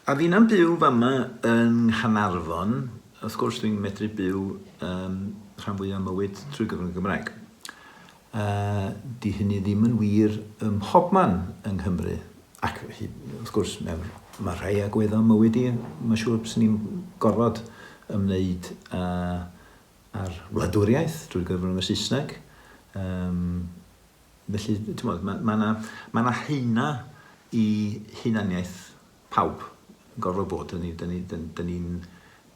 A fi'n byw fama yn Llanarfon, wrth gwrs dwi'n medru byw rhan fwyaf o mywyd trwy gyfrwng y Gymraeg. Di hynny ddim yn wir ym mhobman yng Nghymru. Ac wrth gwrs mae rhai agweddau mywyd i, mae'n siŵr bys ni'n gorfod ymwneud ar wladwriaeth drwy gyfrwng y Saesneg. Felly, mae yna heina i hunaniaeth pawb yn gorfod bod. Dyn ni'n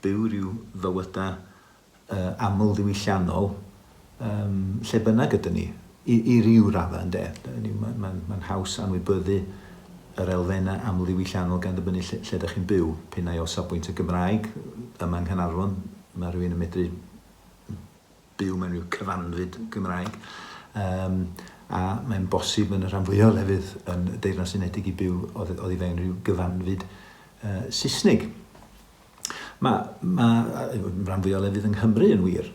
byw rhyw fywydau aml ddiwylliannol lle bynnag ydyn ni, i ryw raddau ynde. Mae'n haws anwybyddu yr elfennau aml ddiwylliannol gan ddibynnu lle ydych chi'n byw. P'un o safbwynt y Gymraeg yma yng Nghanarfon, mae rhywun yn medru byw mewn rhyw cyfanfyd Gymraeg. A mae'n bosib yn y rhan fwyaf o lefydd yn Deyrnas Unedig i byw oddi fewn rhyw gyfanfyd Saesnig. Mae rhan fwyaf o lefydd yng Nghymru yn wir.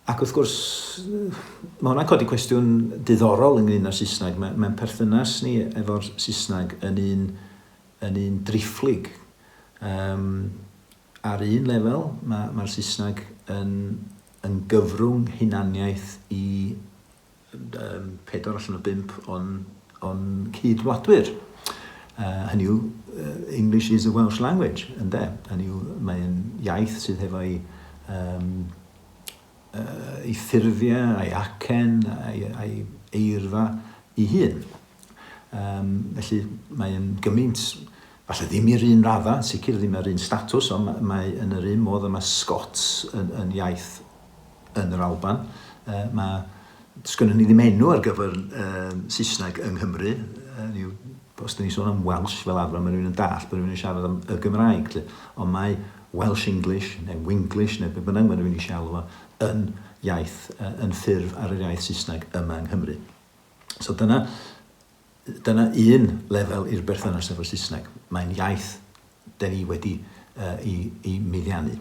Ac wrth gwrs, mae hwnna'n codi cwestiwn diddorol ynglyn â'r Saesneg. Mae'n perthynas ni efo'r Saesneg yn un drifflig. Ar un lefel, mae'r Saesneg yn gyfrwng hunaniaeth i 4 allan o 5 o'n cydwladwyr. Hynny yw, English is a Welsh language, ynde. Hynny yw, mae'n iaith sydd hefo ei ffurfiau, ei acen, ei eirfa ei hun. Felly mae'n gymaint, falle ddim i'r un raddau, sicr ddim ar un statws, ond mae yn yr un modd yma Scots yn iaith yn yr Alban. Sgynnon ni ddim enw ar gyfer Saesneg yng Nghymru. Os dyn ni sôn am Welsh fel arfer, mae rhywun yn dall, mae rhywun yn siarad am y Gymraeg. Ond mae Welsh English, neu Winglish, neu be bynnag mae rhywun yn siarad fo, yn iaith, yn ffurf ar yr iaith Saesneg yma yng Nghymru. So dyna un lefel i'r berthynas efo'r Saesneg. Mae'n iaith dyn ni wedi i meddiannu.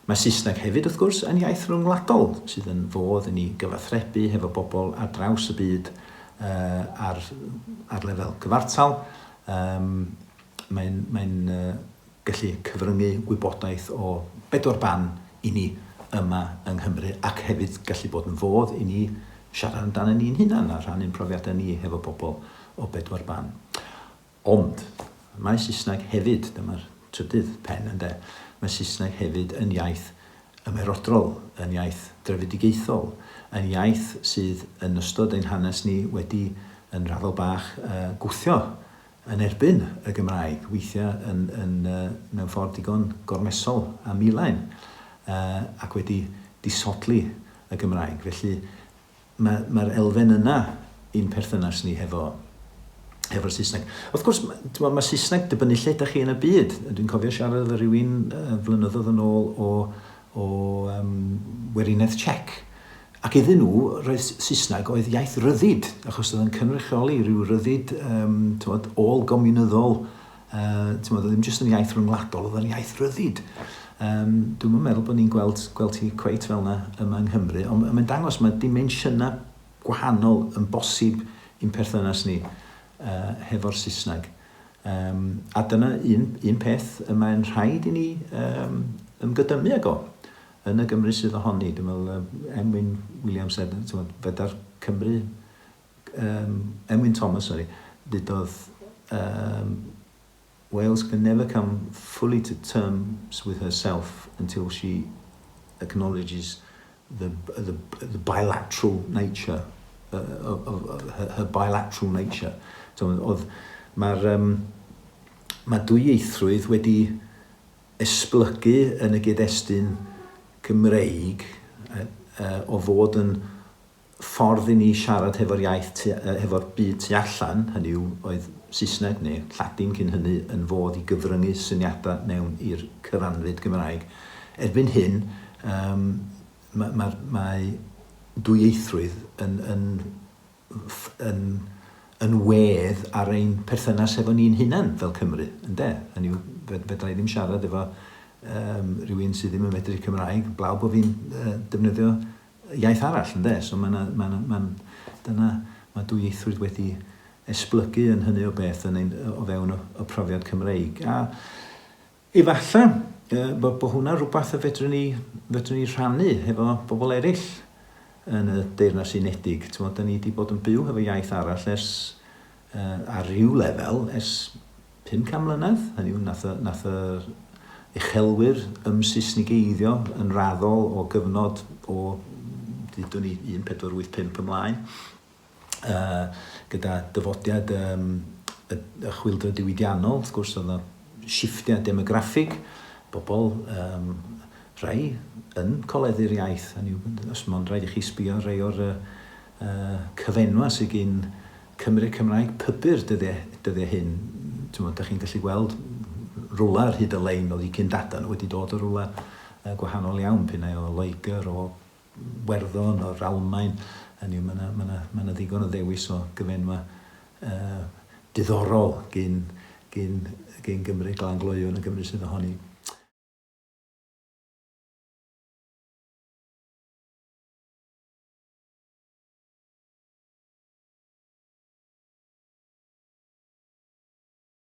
Mae Saesneg hefyd, wrth gwrs, yn iaith rhyngwladol, sydd yn fodd yn ei gyfathrebu hefo bobl ar draws y byd ar lefel cyfartal. Mae'n gallu cyfryngu gwybodaeth o 4 ban i ni yma yng Nghymru, ac hefyd gallu bod yn fodd i ni siarad amdano ni'n hunan a rhannu'n profiadau ni hefo bobl o 4 ban. Ond mae Saesneg hefyd, dyma'r trydydd pen ynde, mae Saesneg hefyd yn iaith ymerodrol, yn iaith drefedigaethol, yn iaith sydd yn ystod ein hanes ni wedi yn raddol bach gwthio yn erbyn y Gymraeg, weithiau mewn ffordd digon gormesol a milaen, ac wedi disodli y Gymraeg. Felly mae'r elfen yna un perthynas ni efo'r Saesneg. Wrth gwrs, mae Saesneg dibynnu lle ydych chi yn y byd. Dwi'n cofio siarad efo rhywun flynyddoedd yn ôl o Weriniaeth Czech. Ac iddyn nhw, roedd Saesneg oedd iaith ryddid, achos oedd yn cynrychioli rhyw ryddid ôl-gomiwnyddol. Oedd ddim jyst yn iaith rhyngwladol, oedd yn iaith ryddid. Dwi'n meddwl bod ni'n gweld hi cweit fel yna yma yng Nghymru, ond mae'n dangos mae dimensiynau gwahanol yn bosib i'n perthynas ni hefo'r Saesneg. A dyna un peth mae'n rhaid i ni ymgydymu ag o yn y Gymru sydd ohoni. Dwi'n meddwl Emwyn Williams said, fedar Cymru, Emwyn Thomas, dydodd Wales can never come fully to terms with herself until she acknowledges the bilateral nature of her bilateral nature. Mae dwyieithrwydd wedi esblygu yn y gyd-destun Gymreig o fod yn ffordd i ni siarad hefo'r byd tu allan, hynny yw oedd Saesneg neu Lladin cyn hynny yn fodd i gyfryngu syniadau mewn i'r cyfanfyd Gymraeg. Erbyn hyn, mae dwyieithrwydd yn wedd ar ein perthynas efo ni'n hunan fel Cymru, ynde? Hynny yw, fedra i ddim siarad efo rhywun sydd ddim yn medru Cymraeg, blaw bod fi'n defnyddio iaith arall, ynde? So mae dwyieithrwydd esblygu yn hynny o beth o fewn y profiad Cymreig. A efallai bod hwnna rhywbeth y fedrwn ni rhannu efo bobl eraill yn y Deyrnas Unedig. Da ni wedi bod yn byw efo iaith arall ar ryw lefel ers 500 mlynedd. Hynny yw, nath yr uchelwyr Saesnigeiddio yn raddol o gyfnod o, dydwn ni, 1485 ymlaen, gyda dyfodiad y chwyldro diwydiannol. Wrth gwrs, oedd yna shiftiau demograffig, bobl rhai yn coleddu'r iaith. Os mae'n rhaid i chi sbio rhai o'r cyfenwa sydd gen Cymru Cymraeg pybyr dyddiau hyn. Da chi'n gallu gweld rwla ar hyd y lein oedd i Cyndadan wedi dod o rwla gwahanol iawn, p'un o Loegr, o Werddon, o'r Almaen. Mae yna ddigon o ddewis o gyfenwa diddorol gen Gymru Glan Gloew yn y Gymru sydd ohoni.